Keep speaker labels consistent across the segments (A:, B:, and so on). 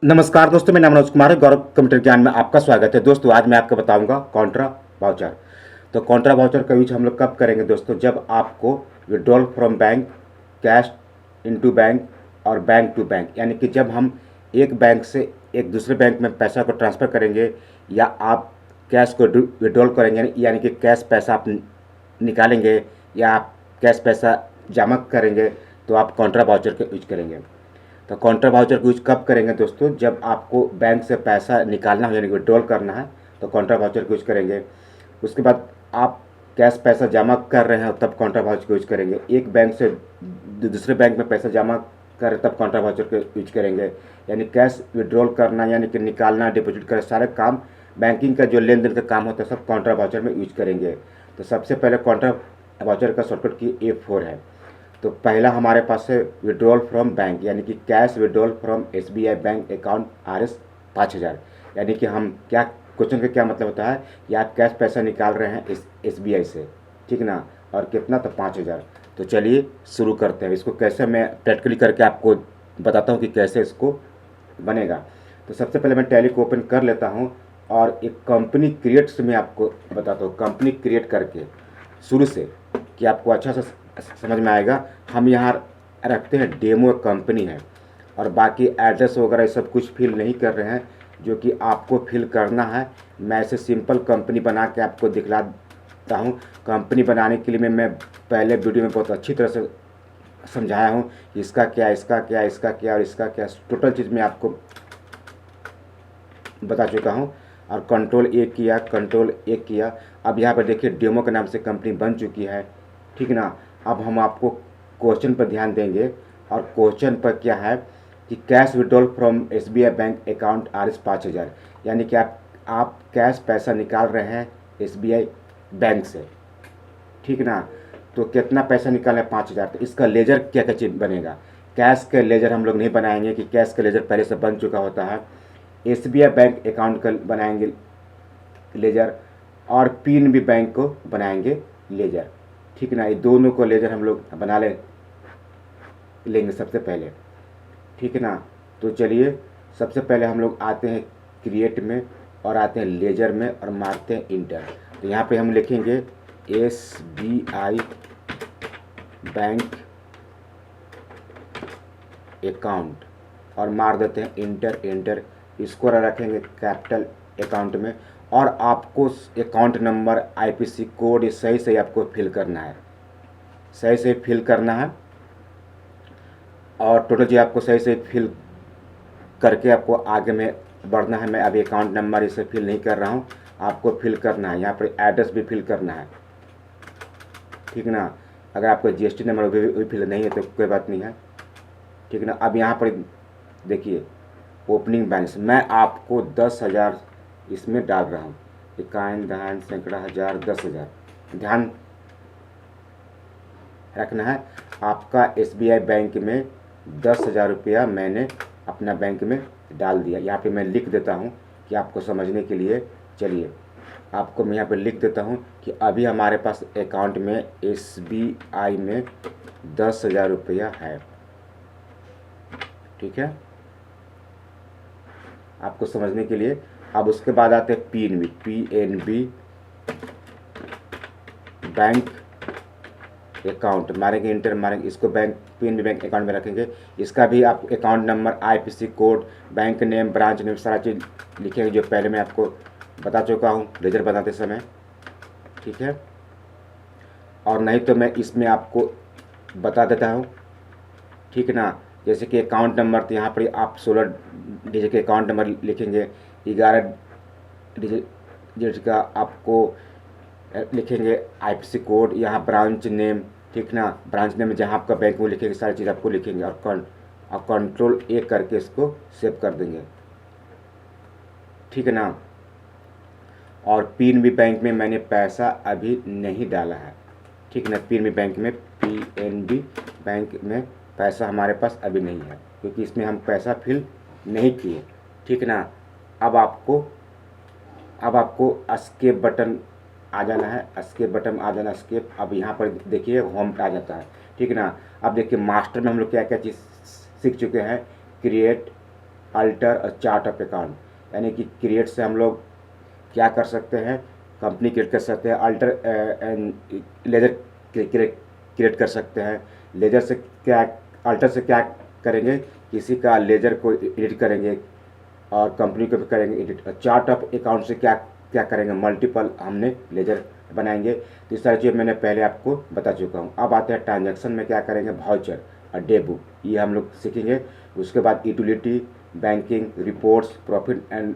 A: नमस्कार दोस्तों, मेरा नाम मनोज कुमार है। गौरव कंप्यूटर ज्ञान में आपका स्वागत है। दोस्तों आज मैं आपको बताऊंगा कॉन्ट्रा वाउचर। तो कॉन्ट्रा वाउचर का यूज हम लोग कब करेंगे दोस्तों? जब आपको withdrawal from bank, cash into bank और बैंक टू बैंक, यानी कि जब हम एक बैंक से एक दूसरे बैंक में पैसा को ट्रांसफ़र करेंगे या आप कैश को विड्रॉल करेंगे, यानी कि कैश पैसा आप निकालेंगे या आप कैश पैसा जमा करेंगे, तो आप कॉन्ट्रा वाउचर का यूज करेंगे। तो काउंटर वाउचर का यूज कब करेंगे दोस्तों? जब आपको बैंक से पैसा निकालना हो यानी विड्रॉल करना है तो काउंटर वाउचर का यूज करेंगे। उसके बाद आप कैश पैसा जमा कर रहे हैं तब काउंटर वाउचर का यूज करेंगे। एक बैंक से दूसरे बैंक में पैसा जमा कर तब काउंटर वाउचर का यूज करेंगे। यानी कैश विड्रॉल करना यानी कि निकालना, डिपॉजिट करना, सारे काम बैंकिंग का जो लेन देन का काम होता है सब काउंटर वाउचर में यूज करेंगे। तो सबसे पहले काउंटर वाउचर का शॉर्टकट की A4 है। तो पहला हमारे पास है विड्रॉल फ्रॉम बैंक, यानी कि cash withdrawal from SBI bank account RS 5000। यानी कि हम क्या, क्वेश्चन का क्या मतलब होता है कि आप कैश पैसा निकाल रहे हैं SBI से, ठीक ना, और कितना? तो 5000। तो चलिए शुरू करते हैं। इसको कैसे मैं प्रैक्टिकली करके आपको बताता हूँ कि कैसे इसको बनेगा। तो सबसे पहले मैं टैली को ओपन कर लेता हूँ और एक कंपनी क्रिएट से मैं आपको बताता हूँ, कंपनी क्रिएट करके शुरू से, कि आपको अच्छा से समझ में आएगा। हम यहाँ रखते हैं डेमो कंपनी है और बाकी एड्रेस वगैरह ये सब कुछ फिल नहीं कर रहे हैं, जो कि आपको फिल करना है। मैं ऐसे सिंपल कंपनी बना के आपको दिखलाता हूँ। कंपनी बनाने के लिए मैं पहले वीडियो में बहुत अच्छी तरह से समझाया हूँ कि इसका क्या, इसका क्या, इसका क्या और इसका क्या, टोटल चीज़ मैं आपको बता चुका हूँ। और कंट्रोल A किया। अब यहाँ पर देखिए डेमो के नाम से कंपनी बन चुकी है, ठीक ना। अब हम आपको क्वेश्चन पर ध्यान देंगे और क्वेश्चन पर क्या है कि cash withdrawal from SBI bank account RS 5000, यानी कि आप कैश पैसा निकाल रहे हैं SBI बैंक से, ठीक ना। तो कितना पैसा निकालना है? 5000। तो इसका लेजर क्या क्या चीज़ बनेगा? कैश का लेजर हम लोग नहीं बनाएंगे कि कैश का लेजर पहले से बन चुका होता है। SBI बैंक अकाउंट का बनाएंगे लेजर और PNB बैंक को बनाएंगे लेजर, ठीक ना। ये दोनों को लेजर हम लोग बना लेंगे सबसे पहले, ठीक ना। तो चलिए सबसे पहले हम लोग आते हैं क्रिएट में और आते हैं लेजर में और मारते हैं इंटर। तो यहाँ पे हम लिखेंगे SBI बैंक अकाउंट और मार देते हैं इंटर। इसको रखेंगे कैपिटल अकाउंट में और आपको अकाउंट नंबर, IPC कोड ये सही से आपको फिल करना है, सही से फिल करना है। और टोटल जी आपको सही से फिल करके आपको आगे में बढ़ना है। मैं अभी अकाउंट नंबर इसे फिल नहीं कर रहा हूँ, आपको फिल करना है। यहाँ पर एड्रेस भी फिल करना है, ठीक ना। अगर आपको GST नंबर भी फिल नहीं है तो कोई बात नहीं है, ठीक ना। अब यहाँ पर देखिए ओपनिंग बैलेंस मैं आपको 10,000 इसमें डाल रहा हूँ। इकाइन, दहान, सैकड़ा, हज़ार, 10,000 ध्यान रखना है। आपका SBI बैंक में 10,000 रुपया मैंने अपना बैंक में डाल दिया। यहाँ पे मैं लिख देता हूँ कि आपको समझने के लिए। चलिए आपको मैं यहाँ पे लिख देता हूँ कि अभी हमारे पास अकाउंट में SBI में 10,000 रुपया है, ठीक है, आपको समझने के लिए। अब उसके बाद आते हैं PNB बैंक अकाउंट, मारेंगे इंटर, मारेंगे इसको, बैंक PNB बैंक अकाउंट में रखेंगे। इसका भी आप account number, IPC code, bank name, branch name, सारा चीज़ लिखेंगे जो पहले मैं आपको बता चुका हूँ लेजर बनाते समय, ठीक है। और नहीं तो मैं इसमें आपको बता देता हूँ, ठीक ना। जैसे कि अकाउंट नंबर, तो यहाँ पर आप 16 डिजिट के अकाउंट नंबर लिखेंगे, 11 डिजिट का आपको लिखेंगे IPC कोड, यहाँ ब्रांच नेम, ठीक ना। ब्रांच नेम में जहाँ आपका बैंक वो लिखेंगे, सारी चीज़ आपको लिखेंगे और कंट्रोल A करके इसको सेव कर देंगे, ठीक है ना। और PNB बैंक में मैंने पैसा अभी नहीं डाला है, ठीक ना। PNB बैंक में पैसा हमारे पास अभी नहीं है क्योंकि इसमें हम पैसा फिल नहीं किए, ठीक ना। अब आपको एस्केप बटन आ जाना है, एस्केप बटन आ जाना, एस्केप। अब यहाँ पर देखिए होम आ जाता है, ठीक ना। अब देखिए मास्टर में हम लोग क्या क्या चीज़ सीख चुके हैं। Create, alter a chart of account, यानी कि क्रिएट से हम लोग क्या कर सकते हैं, कंपनी क्रिएट कर सकते हैं, अल्टर लेजर क्रिएट कर सकते हैं। लेजर से क्या, अल्टर से क्या करेंगे, किसी का लेजर को एडिट करेंगे और कंपनी को भी करेंगे एडिट। चार्ट ऑफ अकाउंट से क्या क्या करेंगे, मल्टीपल हमने लेजर बनाएंगे। तो इस सारी चीज़ मैंने पहले आपको बता चुका हूँ। अब आते हैं ट्रांजैक्शन में क्या करेंगे, वाउचर और डे बुक, ये हम लोग सीखेंगे। उसके बाद utility, banking, reports, profit and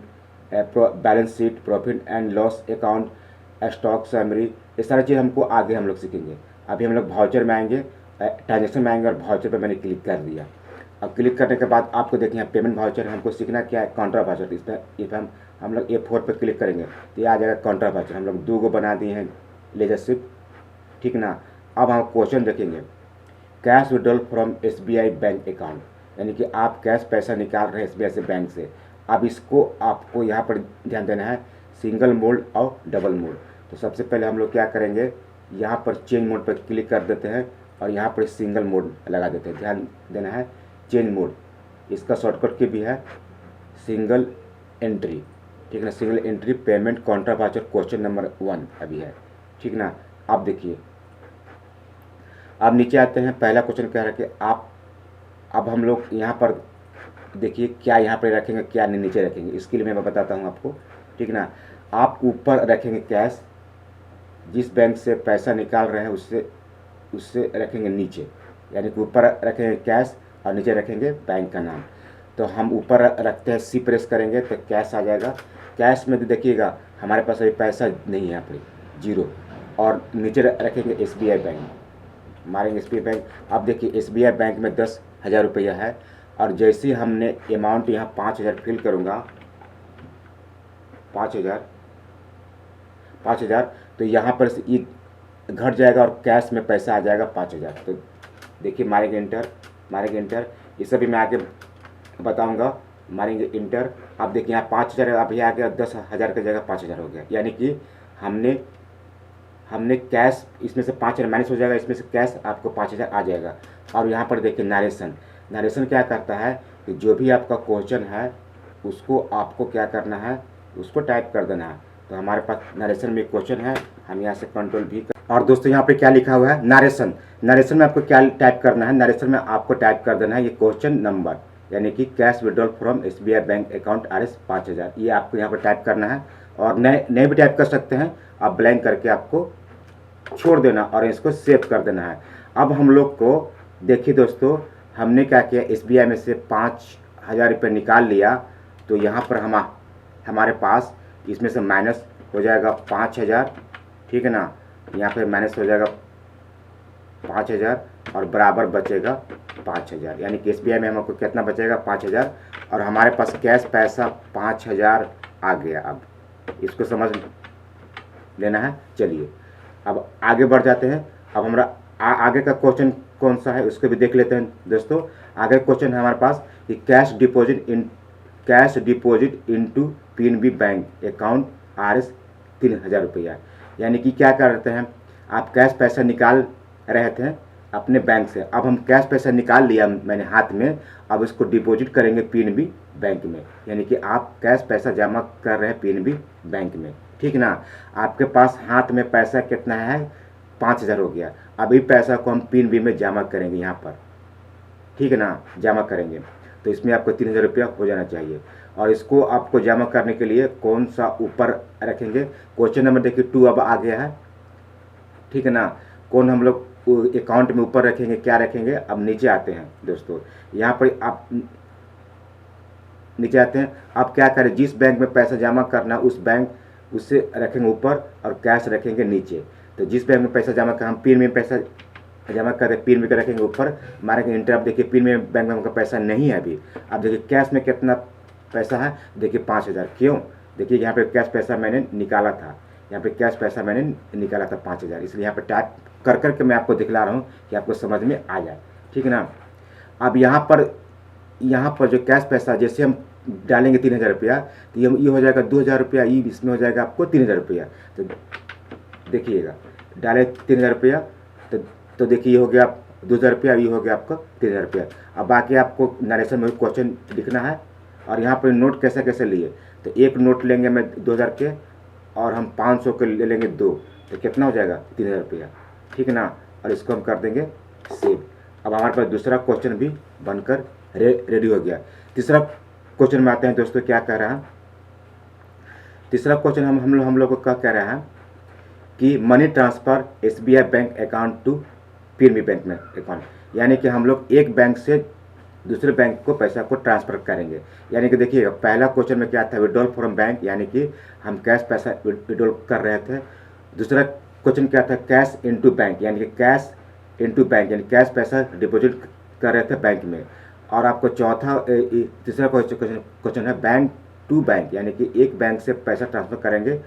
A: balance sheet, profit and loss account, stock summary, ये सारी चीज़ हमको आगे हम लोग सीखेंगे। अभी हम लोग वाउचर में आएंगे, ट्रांजेक्शन में आएंगे और वाउचर पर मैंने क्लिक कर दिया। अब क्लिक करने के बाद आपको देखिए यहाँ पेमेंट वाउचर, हमको सीखना क्या है, काउंटर वाउचर। इस पर हम लोग A4 पर क्लिक करेंगे तो ये आ जाएगा काउंटर वाउचर। हम लोग 2 को बना दिए हैं लेजरशिप, ठीक ना। अब हम क्वेश्चन देखेंगे, cash withdrawal from SBI bank account, यानी कि आप कैश पैसा निकाल रहे हैं SBI से बैंक से। अब इसको आपको यहाँ पर ध्यान देना है, सिंगल मोड और डबल मोड। तो सबसे पहले हम लोग क्या करेंगे, यहाँ पर चेंज मोड पर क्लिक कर देते हैं और यहाँ पर सिंगल मोड लगा देते हैं। ध्यान देना है, चेंज मोड, इसका शॉर्टकट की भी है सिंगल एंट्री, ठीक ना। Single entry payment counter voucher question number 1 अभी है, ठीक ना। आप देखिए, अब नीचे आते हैं, पहला क्वेश्चन कह रहा है कि आप, अब हम लोग यहाँ पर देखिए क्या यहाँ पर रखेंगे, क्या नीचे रखेंगे, इसके लिए मैं बताता हूँ आपको, ठीक ना। आप ऊपर रखेंगे कैश, जिस बैंक से पैसा निकाल रहे हैं उससे रखेंगे नीचे, यानी कि ऊपर रखेंगे कैश और नीचे रखेंगे बैंक का नाम। तो हम ऊपर रखते हैं, C प्रेस करेंगे तो कैश आ जाएगा। कैश में तो देखिएगा हमारे पास अभी पैसा नहीं है, यहाँ पर 0, और नीचे रखेंगे SBI बैंक, मारेंगे SBI बैंक। अब देखिए SBI बैंक में 10,000 रुपया है, और जैसे ही हमने अमाउंट यहाँ 5,000 फिल करूँगा, 5,000, तो यहाँ पर से ये घट जाएगा और कैश में पैसा आ जाएगा 5,000। तो देखिए मारेंगे इंटर, ये सभी मैं आगे बताऊंगा। मारेंगे इंटर, अब देखिए यहाँ 5,000 अब ये आ गया, 10,000 की जगह 5,000 हो गया, यानी कि हमने कैश इसमें से 5,000 माइनस हो जाएगा, इसमें से कैश आपको 5,000 आ जाएगा। और यहाँ पर देखिए नरेशन क्या करता है कि जो भी आपका क्वेश्चन है उसको आपको क्या करना है, उसको टाइप कर देना है। तो हमारे पास नरेशन में क्वेश्चन है, हम यहाँ से कंट्रोल भी और दोस्तों यहाँ पे क्या लिखा हुआ है, नरेशन में आपको क्या टाइप करना है, नरेशन में आपको टाइप कर देना है ये क्वेश्चन नंबर, यानी कि cash withdrawal from SBI bank account RS 5,000, ये आपको यहाँ पर टाइप करना है। और नए भी टाइप कर सकते हैं आप, ब्लैंक करके आपको छोड़ देना और इसको सेव कर देना है। अब हम लोग को देखिए दोस्तों, हमने क्या किया, SBI में से 5,000 रुपये निकाल लिया। तो यहाँ पर हमारे पास इसमें से माइनस हो जाएगा 5,000, ठीक है ना। यहाँ पे माइनस हो जाएगा 5,000 और बराबर बचेगा 5,000, यानी कि SBI में हमको कितना बचेगा, 5,000, और हमारे पास कैश पैसा 5,000 आ गया। अब इसको समझ लेना है। चलिए अब आगे बढ़ जाते हैं। अब हमारा आगे का क्वेश्चन कौन सा है उसको भी देख लेते हैं दोस्तों। आगे क्वेश्चन है हमारे पास कि cash deposit into PNB bank account RS 3,000 रुपया, यानी कि क्या करते हैं, आप कैश पैसा निकाल रहे थे अपने बैंक से। अब हम कैश पैसा निकाल लिया मैंने हाथ में, अब इसको डिपॉजिट करेंगे PNB बैंक में, यानी कि आप कैश पैसा जमा कर रहे हैं PNB बैंक में, ठीक ना। आपके पास हाथ में पैसा कितना है, 5,000 हो गया। अभी पैसा को हम PNB में जमा करेंगे यहाँ पर, ठीक है ना, जमा करेंगे। तो इसमें आपको 3,000 रुपया हो जाना चाहिए। और इसको आपको जमा करने के लिए कौन सा ऊपर रखेंगे, क्वेश्चन नंबर देखिए 2 अब आ गया है, ठीक है ना। कौन हम लोग अकाउंट में ऊपर रखेंगे, क्या रखेंगे। अब नीचे आते हैं दोस्तों, यहाँ पर आप नीचे आते हैं। अब क्या करें, जिस बैंक में पैसा जमा करना उस बैंक उससे रखेंगे ऊपर और कैश रखेंगे नीचे। तो जिस बैंक में पैसा जमा कर, हम PNB में पैसा जमा कर PNB का रखेंगे ऊपर, मारेंगे इंटर। अब देखिए PNB बैंक में हमका पैसा नहीं है अभी। अब देखिए कैश में कितना पैसा है, देखिए 5,000। क्यों, देखिए यहाँ पे कैश पैसा मैंने निकाला था, यहाँ पे कैश पैसा मैंने निकाला था 5,000, इसलिए यहाँ पे टाइप कर करके मैं आपको दिखला रहा हूँ कि आपको समझ में आ जाए, ठीक है ना। अब यहाँ पर जो कैश पैसा जैसे हम डालेंगे 3,000 रुपया, तो ये हो जाएगा 2,000 रुपया, ये इसमें हो जाएगा आपको 3,000 रुपया। तो देखिएगा डाले 3,000 रुपया, तो देखिए ये हो गया 2,000 रुपया, ये हो गया आपका 3,000 रुपया। अब बाकी आपको नरेशन में क्वेश्चन लिखना है और यहाँ पर नोट कैसे कैसे लिए, तो एक नोट लेंगे मैं 2000 के और हम 500 के ले लेंगे 2, तो कितना हो जाएगा 3000 रुपया, ठीक है ना। और इसको हम कर देंगे सेव। अब हमारे पास दूसरा क्वेश्चन भी बनकर रेडी हो गया। तीसरा क्वेश्चन में आते हैं दोस्तों, क्या कह रहा है तीसरा क्वेश्चन हम लोग को क्या कह रहा है कि money transfer SBI bank account to PNB bank में अकाउंट, यानी कि हम लोग एक बैंक से दूसरे बैंक को पैसा को ट्रांसफ़र करेंगे। यानी कि देखिएगा, पहला क्वेश्चन में क्या था, विड्रॉल फ्रॉम बैंक, यानी कि हम कैश पैसा विड्रॉल कर रहे थे। दूसरा क्वेश्चन क्या था, कैश इनटू बैंक, यानी कि कैश इनटू बैंक, यानी कैश पैसा डिपॉजिट कर रहे थे बैंक में। और आपको तीसरा क्वेश्चन है बैंक टू बैंक, यानी कि एक बैंक से पैसा ट्रांसफ़र करेंगे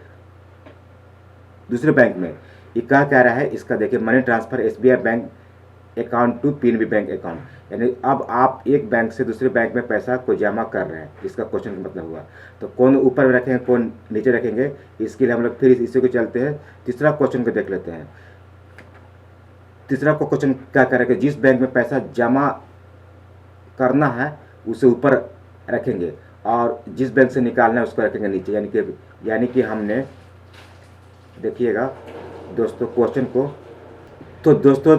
A: दूसरे बैंक में। ये क्या कह रहा है इसका, देखिए, money transfer SBI bank account to PNB bank account, यानी अब आप एक बैंक से दूसरे बैंक में पैसा को जमा कर रहे हैं, इसका क्वेश्चन का मतलब हुआ। तो कौन ऊपर में रखेंगे कौन नीचे रखेंगे, इसके लिए हम लोग फिर इसी को चलते हैं, तीसरा क्वेश्चन को देख लेते हैं। तीसरा क्वेश्चन क्या कह रहा है कि जिस बैंक में पैसा जमा करना है उसे ऊपर रखेंगे और जिस बैंक से निकालना है उसको रखेंगे नीचे। यानी कि हमने, देखिएगा दोस्तों क्वेश्चन को, तो दोस्तों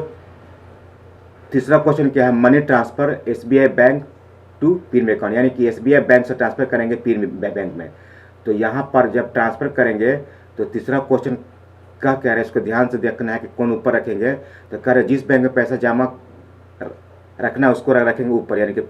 A: तीसरा क्वेश्चन क्या है, money transfer SBI bank to PNB account, यानी कि SBI बैंक से ट्रांसफ़र करेंगे PNB बैंक में। तो यहाँ पर जब ट्रांसफ़र करेंगे तो तीसरा क्वेश्चन क्या कह रहा है, इसको ध्यान से देखना है कि कौन ऊपर रखेंगे। तो कह रहे जिस बैंक में पैसा जमा रखना है उसको रखेंगे ऊपर, यानी कि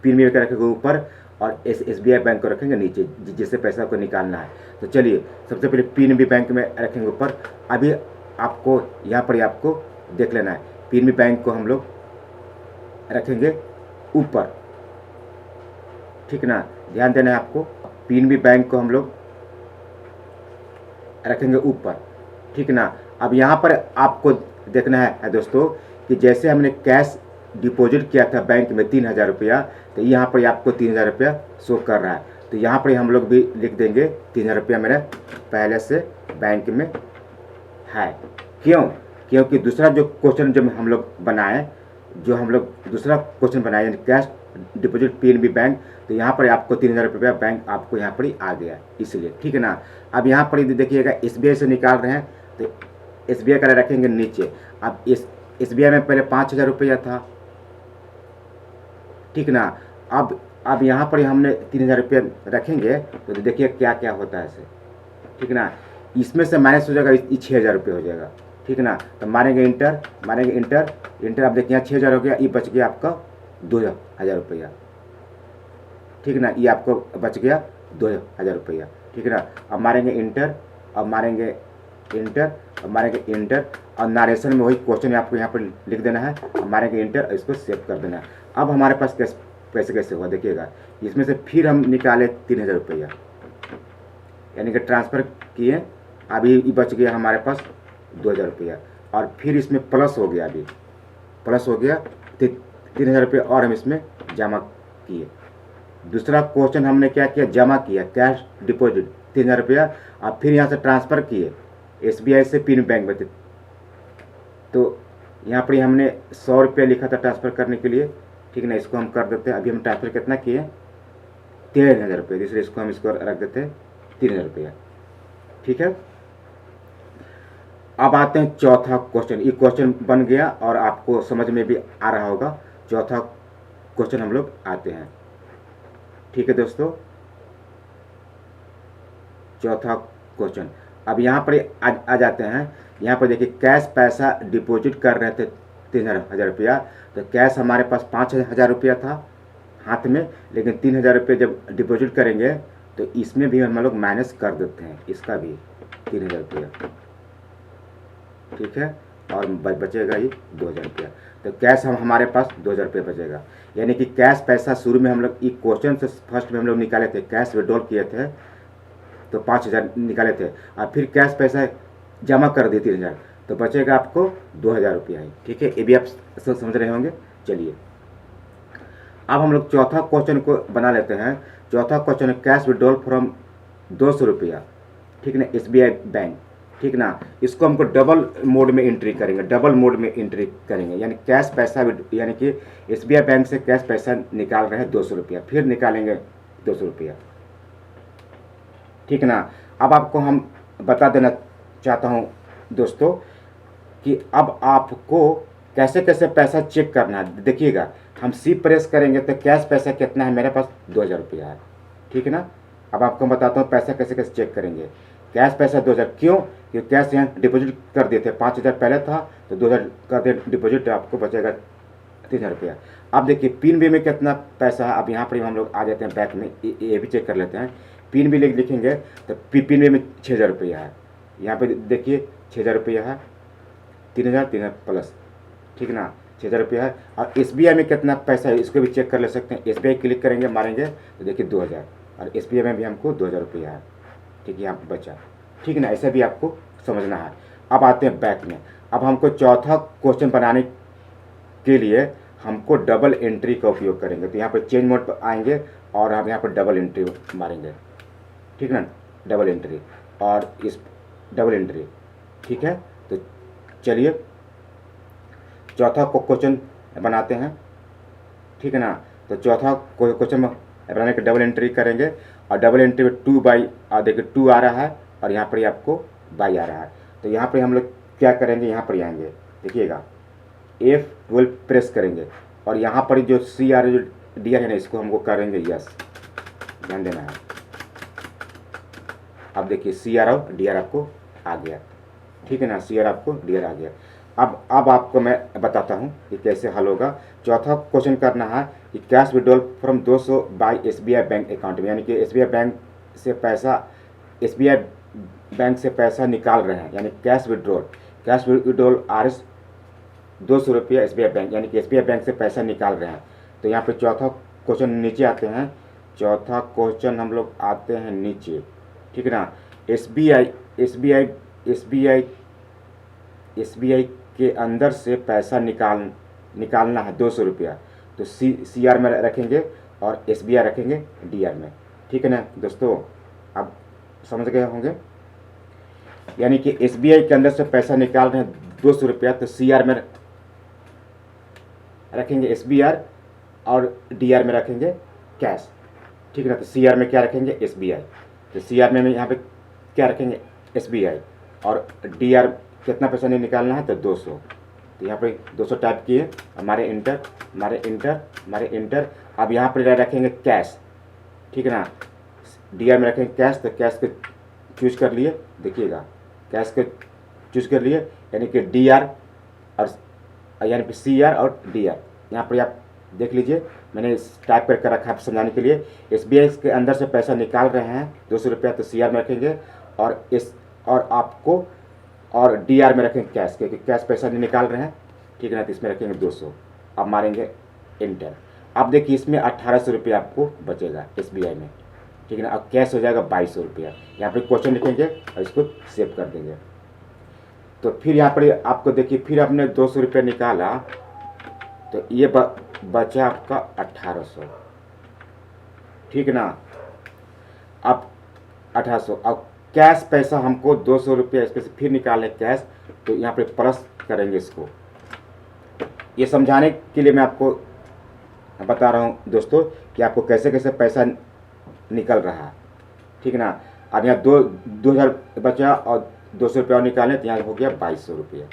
A: PNB का रखेंगे ऊपर और SBI बैंक को रखेंगे नीचे, जिससे पैसा को निकालना है। तो चलिए सबसे पहले PNB बैंक में रखेंगे ऊपर। अभी आपको यहाँ पर आपको देख लेना है, PNB बैंक को हम लोग रखेंगे ऊपर, ठीक ना, ध्यान देना है आपको। PNB बैंक को हम लोग रखेंगे ऊपर, ठीक ना। अब यहाँ पर आपको देखना है दोस्तों कि जैसे हमने कैश डिपॉजिट किया था बैंक में 3000 रुपया, तो यहाँ पर आपको 3000 रुपया शो कर रहा है। तो यहाँ पर हम लोग भी लिख देंगे 3000 रुपया मेरा पहले से बैंक में है। क्योंकि दूसरा जो क्वेश्चन जब हम लोग बनाए, दूसरा क्वेश्चन बनाए यानी कैश डिपॉजिट PNB बैंक, तो यहाँ पर आपको 3000 रुपया बैंक आपको यहाँ पर ही आ गया, इसलिए, ठीक है ना। अब यहाँ पर देखिएगा SBI से निकाल रहे हैं तो SBI का रखेंगे नीचे। अब इस SBI में पहले 5000 रुपया था, ठीक ना। अब यहाँ पर हमने 3000 रुपया रखेंगे तो देखिए क्या क्या होता है इसे, ठीक ना। इसमें से माइनस हो जाएगा, 6000 रुपये हो जाएगा, ठीक ना। तो मारेंगे इंटर। अब देखिए यहाँ 6000 हो गया, ये बच गया आपका 2000 रुपया, ठीक ना। ये आपको बच गया 2000 रुपया, ठीक है ना। अब मारेंगे इंटर और नारेशन में वही क्वेश्चन आपको यहाँ पर लिख देना है। अब मारेंगे इंटर और इसको सेव कर देना है। अब हमारे पास पैसे कैसे हुआ देखिएगा, इसमें से फिर हम निकाले 3000 रुपया, यानी कि ट्रांसफ़र किए, अभी बच गया हमारे पास 2000 रुपया और फिर इसमें प्लस हो गया, अभी प्लस हो गया 3000 रुपये और हम इसमें जमा किए। दूसरा क्वेश्चन हमने क्या किया, जमा किया कैश डिपॉजिट 3000 रुपया और फिर यहाँ से ट्रांसफ़र किए SBI से PNB बैंक में। तो यहाँ पर हमने 100 रुपया लिखा था ट्रांसफ़र करने के लिए, ठीक है ना। इसको हम कर देते हैं, अभी हम ट्रांसफ़र कितना किए 3000 रुपये, दूसरे इसको हम इसको रख देते हैं 3000 रुपया, ठीक है। अब आते हैं चौथा क्वेश्चन। ये क्वेश्चन बन गया और आपको समझ में भी आ रहा होगा। चौथा क्वेश्चन हम लोग आते हैं, ठीक है दोस्तों। चौथा क्वेश्चन, अब यहाँ पर आ जाते हैं। यहाँ पर देखिए कैश पैसा डिपॉजिट कर रहे थे 3000 रुपया, तो कैश हमारे पास 5000 रुपया था हाथ में, लेकिन 3000 रुपये जब डिपॉजिट करेंगे तो इसमें भी हम लोग माइनस कर देते हैं, इसका भी 3000 रुपया, ठीक है। और बचेगा ये 2000 रुपया। तो कैश हमारे पास 2000 रुपये बचेगा, यानी कि कैश पैसा शुरू में हम लोग ये क्वेश्चन से फर्स्ट में हम लोग निकाले थे, कैश विड्रॉल किए थे तो 5000 निकाले थे और फिर कैश पैसा जमा कर दिए 3000, तो बचेगा आपको 2000 रुपया ही, ठीक है। ये भी आप समझ रहे होंगे। चलिए अब हम लोग चौथा क्वेश्चन को बना लेते हैं। चौथा क्वेश्चन है कैश विड्रॉल फ्रॉम 200 रुपया, ठीक ना, SBI बैंक, ठीक ना। इसको हमको डबल मोड में एंट्री करेंगे, यानी कैश पैसा, यानी कि SBI बैंक से कैश पैसा निकाल रहे हैं 200 रुपया, फिर निकालेंगे 200 रुपया। ठीक ना। अब आपको हम बता देना चाहता हूँ दोस्तों कि अब आपको कैसे कैसे पैसा चेक करना है। देखिएगा, हम सी प्रेस करेंगे तो कैश पैसा कितना है, मेरे पास 2000 रुपया है। ठीक है ना। अब आपको बताता हूँ पैसा कैसे कैसे चेक करेंगे। कैश पैसा 2000, क्यों? क्योंकि कैश यहाँ डिपॉजिट कर दिए थे, 5000 पहले था तो 2000 कर दे डिपॉजिट, आपको बचेगा 3000 रुपया। अब देखिए पिन बी में कितना पैसा है। अब यहाँ पर हम लोग आ जाते हैं बैक में, ये भी चेक कर लेते हैं। पिन बी लिखेंगे तो पिन बी में 6000 रुपया है। यहाँ पे देखिए 6000 रुपया है, 3000 प्लस, ठीक ना, 6000 रुपया है। और SBI में कितना पैसा है इसको भी चेक कर ले सकते हैं। SBI क्लिक करेंगे, मारेंगे तो देखिए 2000, और SBI में भी हमको 2000 रुपया है। ठीक है, यहाँ पर बचा। ठीक ना, ऐसा भी आपको समझना है। अब आते हैं बैक में। अब हमको चौथा क्वेश्चन बनाने के लिए हमको डबल एंट्री का उपयोग करेंगे। तो यहाँ पर चेंज मोड पर आएंगे और हम यहाँ पर डबल एंट्री मारेंगे। ठीक ना, डबल एंट्री और इस डबल एंट्री। ठीक है, तो चलिए चौथा क्वेश्चन बनाते हैं। ठीक है ना। तो चौथा क्वेश्चन बनाने के डबल एंट्री करेंगे, और डबल एंट्री में 2 बाई, देखिए 2 आ रहा है और यहाँ पर आपको बाई आ रहा है। तो यहाँ पर हम लोग क्या करेंगे, यहाँ पर आएंगे, देखिएगा F12 प्रेस करेंगे, और यहाँ पर जो CR जो DR है ना, इसको हमको करेंगे यस, ध्यान देना है। अब देखिए CR और DR आपको आ गया। ठीक है ना, CR आपको DR आ गया। अब आपको मैं बताता हूँ कि कैसे हल होगा। चौथा क्वेश्चन करना है कि cash withdrawal from 200 by SBI bank account में, यानी कि SBI बैंक से पैसा निकाल रहे हैं, यानी कैश विड्रॉल RS 200 रुपया SBI बैंक, यानी कि SBI बैंक से पैसा निकाल रहे हैं। तो यहाँ पे चौथा क्वेश्चन नीचे आते हैं। चौथा क्वेश्चन हम लोग आते हैं नीचे। ठीक है ना। SBI के अंदर से पैसा निकालना है 200 रुपया। तो CR में रखेंगे और SBI रखेंगे DR में। ठीक है ना दोस्तों, अब समझ गए होंगे। यानी कि SBI के अंदर से पैसा निकाल रहे हैं 200 रुपया, तो CR में रखेंगे SBI और DR में रखेंगे कैश। ठीक है ना। तो CR में क्या रखेंगे, SBI। तो CR में यहाँ पे क्या रखेंगे, SBI, और DR कितना पैसा नहीं निकालना है, तो 200। तो यहाँ पे 200 टाइप किए, हमारे इंटर। अब यहाँ पर रखेंगे कैश। ठीक है ना। DR में रखेंगे कैश, तो कैश को चूज कर लिए, देखिएगा कैश को चूज कर लिए, यानी कि DR और यानी कि CR और DR। यहाँ पर आप देख लीजिए, मैंने टाइप करके रखा है समझाने के लिए। SBI के अंदर से पैसा निकाल रहे हैं 200 रुपया, तो CR में रखेंगे, और आपको और DR में रखेंगे कैश, क्योंकि कैश पैसा नहीं निकाल रहे हैं। ठीक है ना। तो इसमें रखेंगे 200। अब मारेंगे इंटर। अब देखिए इसमें 1800 रुपया आपको बचेगा SBI में। ठीक है ना। अब कैश हो जाएगा 2200 रुपया। यहाँ पर क्वेश्चन लिखेंगे और इसको सेव कर देंगे। तो फिर यहाँ पर आपको देखिए, फिर आपने 200 रुपया निकाला, तो ये बचा आपका 1800। ठीक है ना। अब 1800, अब कैश पैसा हमको 200 रुपया इसमें से फिर निकालने कैश, तो यहाँ पे प्लस करेंगे इसको। ये समझाने के लिए मैं आपको बता रहा हूँ दोस्तों कि आपको कैसे कैसे पैसा निकल रहा है। ठीक है ना। अब यहाँ 2000 बचा और 200 रुपया निकालें, तो यहाँ हो गया 2200 रुपया।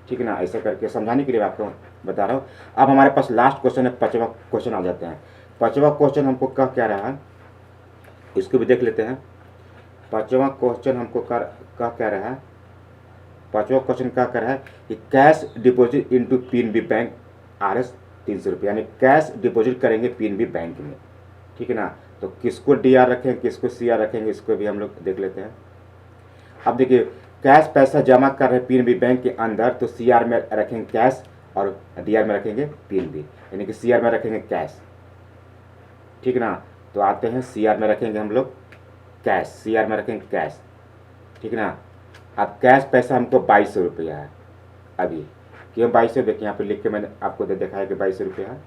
A: ठीक है ना। ऐसा करके समझाने के लिए मैं आपको बता रहा हूँ। अब हमारे पास लास्ट क्वेश्चन है, 5वां क्वेश्चन आ जाते हैं। 5वां क्वेश्चन हमको क्या रहा है, इसको भी देख लेते हैं। 5वां क्वेश्चन हमको क्या रहा है। 5वां क्वेश्चन क्या कर रहा है कि cash deposit into PNB bank RS 300 रुपया, यानी कैश डिपॉजिट करेंगे PNB बैंक में। ठीक है ना। तो किसको DR रखेंगे, किसको CR रखेंगे, इसको भी हम लोग देख लेते हैं। अब देखिए कैश पैसा जमा कर रहे हैं PNB बैंक के अंदर, तो CR में रखेंगे कैश और DR में रखेंगे PNB, यानी कि CR में रखेंगे कैश। ठीक है ना। तो आते हैं CR में रखेंगे हम लोग कैश, CR में रखेंगे कैश। ठीक है ना। अब कैश पैसा हमको 2200 रुपया है अभी। क्यों 2200, देखिए यहाँ पे लिख के मैंने आपको दिखाया कि 2200 रुपया है।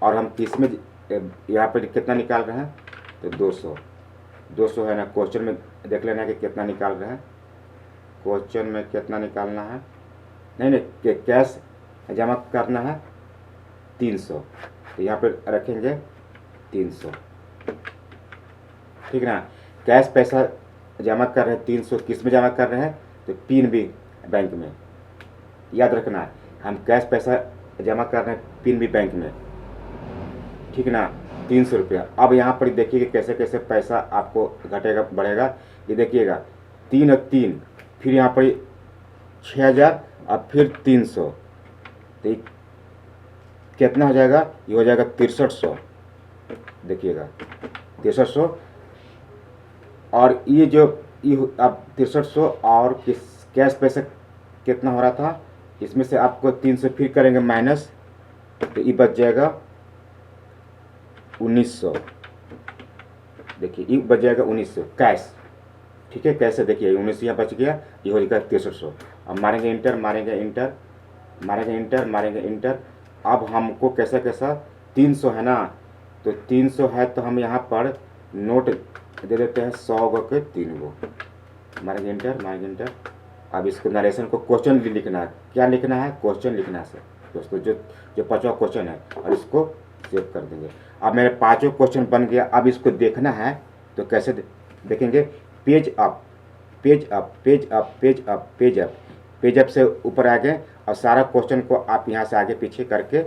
A: और हम इसमें यहाँ पर कितना निकाल रहे हैं, तो 200 है ना। क्वेश्चन में देख लेना है कि कितना निकाल रहे हैं, क्वेश्चन में कितना निकालना है। नहीं, कैश जमा करना है 300, तो यहाँ पर रखेंगे 300। ठीक है ना। कैश पैसा जमा कर रहे हैं 300, किस में जमा कर रहे हैं, तो पीएनबी बैंक में, याद रखना है। हम कैश पैसा जमा कर रहे हैं पीएनबी बैंक में, ठीक है ना, 300 रुपया। अब यहाँ पर देखिए कैसे कैसे पैसा आपको घटेगा बढ़ेगा। ये देखिएगा 3 और 3, फिर यहाँ पर 6000 और फिर 300, तो कितना हो जाएगा, ये हो जाएगा 6300। देखिएगा 6300, और ये जो अब 6300 और कैश पैसा कितना हो रहा था, इसमें से आपको 300 फिर करेंगे माइनस, तो ये बच जाएगा 1900। देखिए ये बच जाएगा 1900 कैश, ठीक है। कैसे देखिए 1900 यहाँ बच गया, ये हो जाएगा 6300। अब मारेंगे इंटर, मारेंगे इंटर, मारेंगे इंटर, मारेंगे इंटर। अब हमको कैसा कैसा 300 है ना, तो 300 है तो हम यहाँ पर नोट दे देते हैं 100 गो के 3 गो। मारेंगे इंटर, मारेंगे इंटर। अब इसको नरेशन को क्वेश्चन भी लिखना है, क्या लिखना है, क्वेश्चन लिखना है सर दोस्तों, जो 5वां क्वेश्चन है, और इसको सेव कर देंगे। अब मेरे 5वां क्वेश्चन बन गया। अब इसको देखना है तो कैसे देखेंगे, page up, page up, page up, page up, page up, page up से ऊपर आ गए, और सारा क्वेश्चन को आप यहाँ से आगे पीछे करके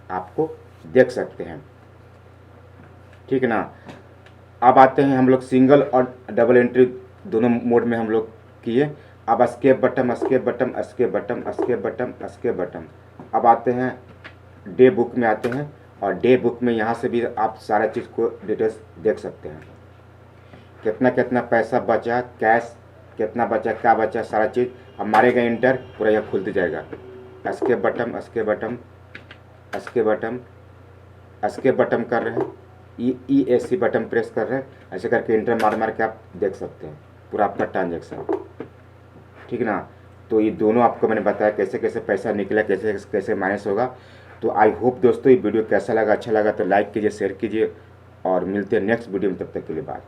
A: आपको देख सकते हैं, ठीक है ना। अब आते हैं हम लोग सिंगल और डबल एंट्री दोनों मोड में हम लोग किए। अब escape button, escape button, escape button, escape button, escape button. अब आते हैं डे बुक में आते हैं, और डे बुक में यहाँ से भी आप सारा चीज़ को डिटेल्स देख सकते हैं, कितना कितना पैसा बचा, कैश कितना बचा, क्या बचा, सारा चीज़। अब मारेगा इंटर, पूरा यह खुलते जाएगा। Escape button, escape button, escape button, escape button कर रहे हैं, ESC बटन प्रेस कर रहे हैं, ऐसे करके इंटर मार मार के आप देख सकते हैं पूरा आपका ट्रांजेक्शन, ठीक है ना। तो ये दोनों आपको मैंने बताया कैसे कैसे पैसा निकला, कैसे कैसे माइनस होगा। तो आई होप दोस्तों ये वीडियो कैसा लगा, अच्छा लगा तो लाइक कीजिए, शेयर कीजिए, और मिलते हैं नेक्स्ट वीडियो में। तब तक के लिए बाय।